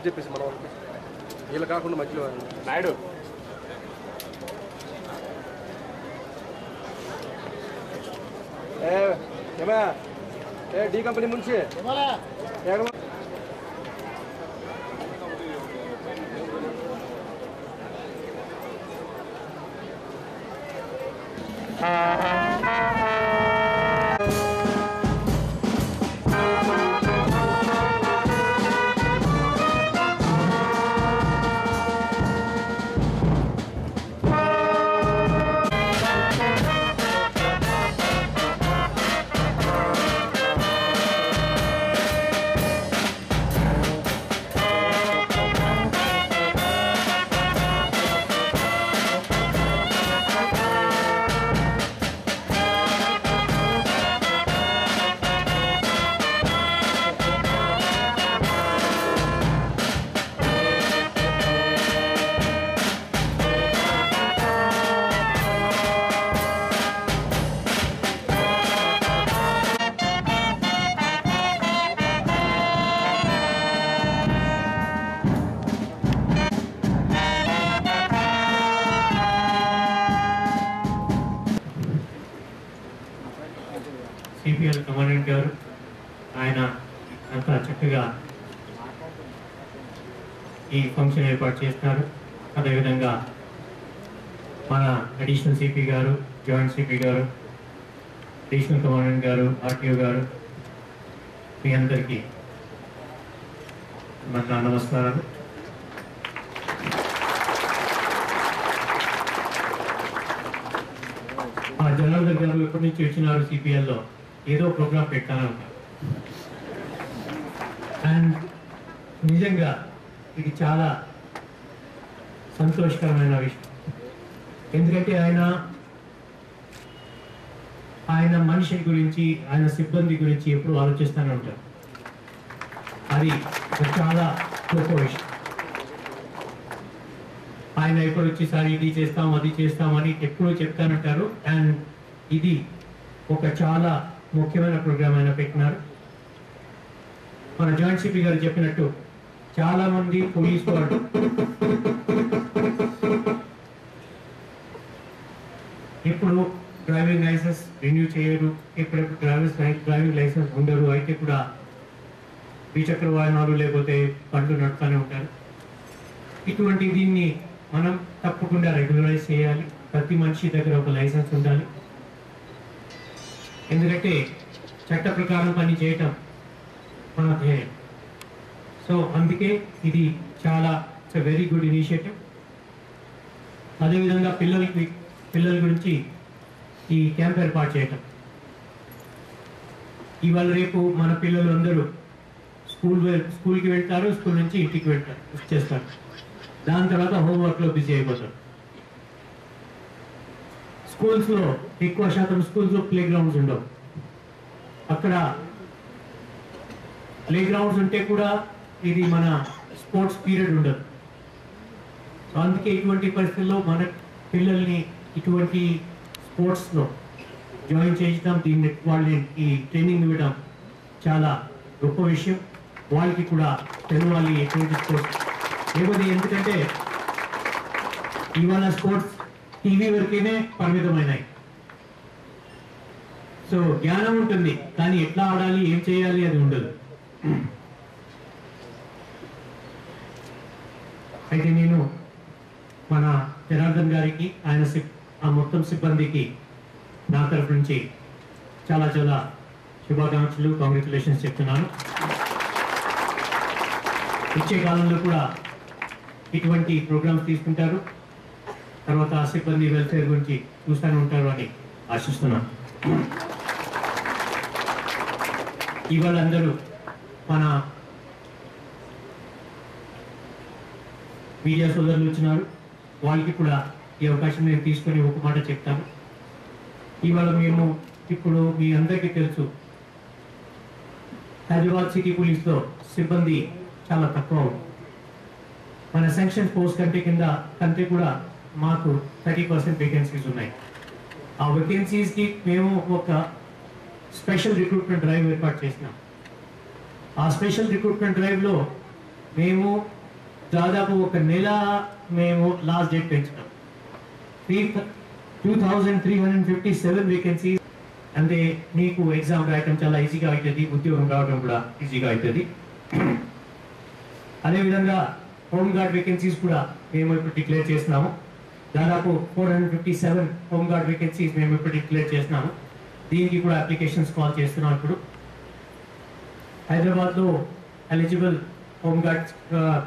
చెప్పేసి మన వాళ్ళకి వీళ్ళు కాకుండా మధ్యలో నాయుడు ఏమా D company Munshi CPL commandant గారు ఆయన అంతా చక్కగా ఈ ఫంక్షన్ ఏర్పాటు చేస్తున్నారు. అదేవిధంగా మన అడిషనల్ సిపి గారు, జాయింట్ సిపి గారు, అడిషనల్ కమాండెంట్ గారు, ఆర్టీఓ గారు, మీ అందరికీ మన నమస్కారాలు. జనార్దన్ గారు ఎప్పటి నుంచి వచ్చినారు సిపిఎల్లో ఏదో ప్రోగ్రామ్ పెట్టానే ఉంటారు. అండ్ నిజంగా ఇది చాలా సంతోషకరమైన విషయం. ఎందుకంటే ఆయన మనిషి గురించి, ఆయన సిబ్బంది గురించి ఎప్పుడు ఆలోచిస్తూనే ఉంటారు. అది చాలా గొప్ప విషయం. ఆయన ఎప్పుడు వచ్చేసారి ఇది చేస్తాం అది చేస్తామని ఎప్పుడూ చెప్తానంటారు. అండ్ ఇది ఒక చాలా ముఖ్యమైన ప్రోగ్రామ్ ఆయన పెట్టినారు. మన జాయింట్ సిపి గారు చెప్పినట్టు చాలా మంది పోలీసు వాళ్ళు ఇప్పుడు డ్రైవింగ్ లైసెన్స్ రెన్యూ చేయరు, ఎప్పుడెప్పుడు డ్రైవింగ్ లైసెన్స్ ఉండరు, అయితే కూడా ద్విచక్ర వాహనాలు లేకపోతే బండ్లు నడుపుతూనే ఉంటారు. ఇటువంటి దీన్ని మనం తప్పకుండా రెగ్యులరైజ్ చేయాలి. ప్రతి మనిషి దగ్గర ఒక లైసెన్స్ ఉండాలి. ఎందుకంటే చట్ట ప్రకారం పని చేయటం మన ధ్యేయం. సో అందుకే ఇది చాలా వెరీ గుడ్ ఇనిషియేటివ్. అదేవిధంగా పిల్లల గురించి ఈ క్యాంప్ ఏర్పాటు చేయటం. ఇవాళ రేపు మన పిల్లలు అందరూ స్కూల్కి వెళ్తారు, స్కూల్ నుంచి ఇంటికి చేస్తారు. దాని తర్వాత హోంవర్క్లో బిజీ అయిపోతారు. స్కూల్స్లో ఎక్కువ శాతం స్కూల్స్లో ప్లే గ్రౌండ్స్ ఉండవు. అక్కడ ప్లే గ్రౌండ్స్ ఉంటే కూడా ఇది మన స్పోర్ట్స్ పీరియడ్ ఉండదు. సో అందుకే ఇటువంటి పరిస్థితుల్లో మన పిల్లల్ని ఇటువంటి స్పోర్ట్స్లో జాయిన్ చేయించడం, వాళ్ళని ఈ ట్రైనింగ్ ఇవ్వడం చాలా గొప్ప విషయం. వాళ్ళకి కూడా తెలవాలి ఎటువంటి స్పోర్ట్స్ ఏమది. ఎందుకంటే ఇవాళ స్పోర్ట్స్ టీవీ వరకేనే పరిమితమైనాయి. సో సో జ్ఞానం ఉంటుంది కానీ ఎట్లా ఆడాలి ఏం చేయాలి అది ఉండదు. అయితే నేను మన జనార్దన్ గారికి ఆ మొత్తం సిబ్బందికి నా తరఫు నుంచి చాలా చాలా శుభాకాంక్షలు, కాంగ్రాచులేషన్స్ చెప్తున్నాను. వచ్చే కాలంలో కూడా ఇటువంటి ప్రోగ్రామ్స్ తీసుకుంటారు, తర్వాత ఆ సిబ్బంది వెల్ఫేర్ గురించి చూస్తూనే ఉంటారు అని ఆశిస్తున్నాను. ఇవాళ అందరూ మన మీడియా సోదరులు వచ్చినారు, వాళ్ళకి కూడా ఈ అవకాశం నేను తీసుకొని ఒక మాట చెప్తాను. ఇవాళ మేము ఇప్పుడు మీ అందరికీ తెలుసు, హైదరాబాద్ సిటీ పోలీస్లో సిబ్బంది చాలా తక్కువ ఉంది. మన శాంక్షన్ పోస్ట్ కంటే కూడా మాకు 30% వేకెన్సీస్ ఉన్నాయి. ఆ వేకెన్సీస్కి మేము ఒక స్పెషల్ రిక్రూట్మెంట్ డ్రైవ్ ఏర్పాటు చేసినాం. ఆ స్పెషల్ రిక్రూట్మెంట్ డ్రైవ్లో మేము దాదాపు ఒక నెల మేము లాస్ట్ డేట్ పెంచుతాం. 2357 వేకెన్సీస్. అంటే మీకు ఎగ్జామ్ రాయటం చాలా ఈజీగా అవుతుంది, ఉద్యోగం రావడం కూడా ఈజీగా అవుతుంది. అదేవిధంగా హోమ్ గార్డ్ వేకెన్సీస్ కూడా మేము ఇప్పుడు డిక్లేర్ చేస్తున్నాము. దాదాపు 457 హోమ్ గార్డ్ వేకెన్సీస్ మేము ఇప్పుడు డిక్లేర్ చేస్తున్నాము. దీనికి కూడా అప్లికేషన్స్ కాల్ చేస్తున్నాం. ఇప్పుడు హైదరాబాద్లో ఎలిజిబుల్ హోమ్ గార్డ్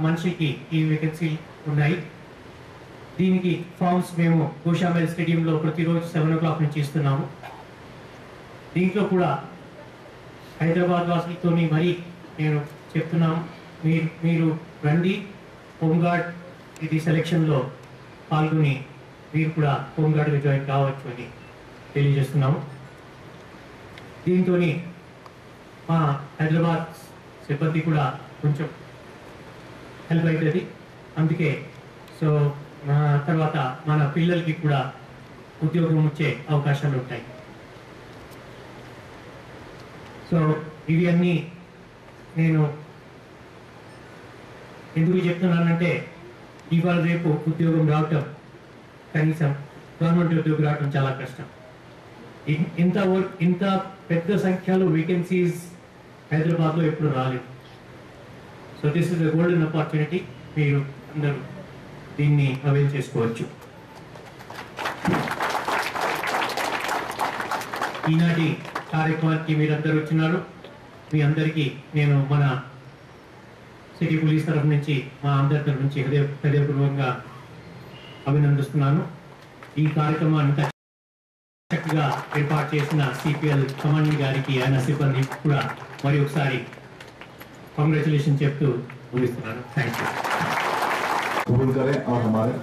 మనిషికి ఈ వేకెన్సీ ఉన్నాయి. దీనికి ఫామ్స్ మేము గోషామెల్ స్టేడియంలో ప్రతిరోజు 7 o'clock నుంచి ఇస్తున్నాము. దీంట్లో కూడా హైదరాబాద్ వాసులతో మరీ నేను చెప్తున్నాము, మీరు రండి, హోంగార్డ్ ఇది సెలక్షన్లో పాల్గొని మీరు కూడా హోంగార్డ్గా జాయిన్ కావచ్చు అని తెలియజేస్తున్నాము. దీంతో మా హైదరాబాద్ సిబ్బంది కూడా కొంచెం హెల్ప్ అవుతుంది. అందుకే సో తర్వాత మన పిల్లలకి కూడా ఉద్యోగం వచ్చే అవకాశాలు ఉంటాయి. సో ఇవి అన్నీ నేను ఎందుకు చెప్తున్నానంటే, ఇవాళ రేపు ఉద్యోగం రావటం, కనీసం గవర్నమెంట్ ఉద్యోగం రావటం చాలా కష్టం. ఇంత పెద్ద సంఖ్యలో వేకెన్సీస్ హైదరాబాద్లో ఎప్పుడు రాలేదు. So this is a golden opportunity. మీరు అందరూ దీన్ని అవైల్ చేసుకోవచ్చు. ఈనాటి కార్యక్రమానికి మీరందరూ వచ్చినారు. మీ అందరికీ నేను మన సిటీ పోలీస్ తరఫు నుంచి, మా అందరి తరఫు నుంచి హృదయపూర్వకంగా అభినందిస్తున్నాను. ఈ కార్యక్రమాన్ని చక్కగా ఏర్పాటు చేసిన సిపిఎల్ కమాండెంట్ గారికి, ఆయన సిబ్బంది కూడా మరి ఒకసారి కాంగ్రాచులేషన్ చెప్తూ ముగిస్తున్నాను. Thank you. कबूल करें और हमारे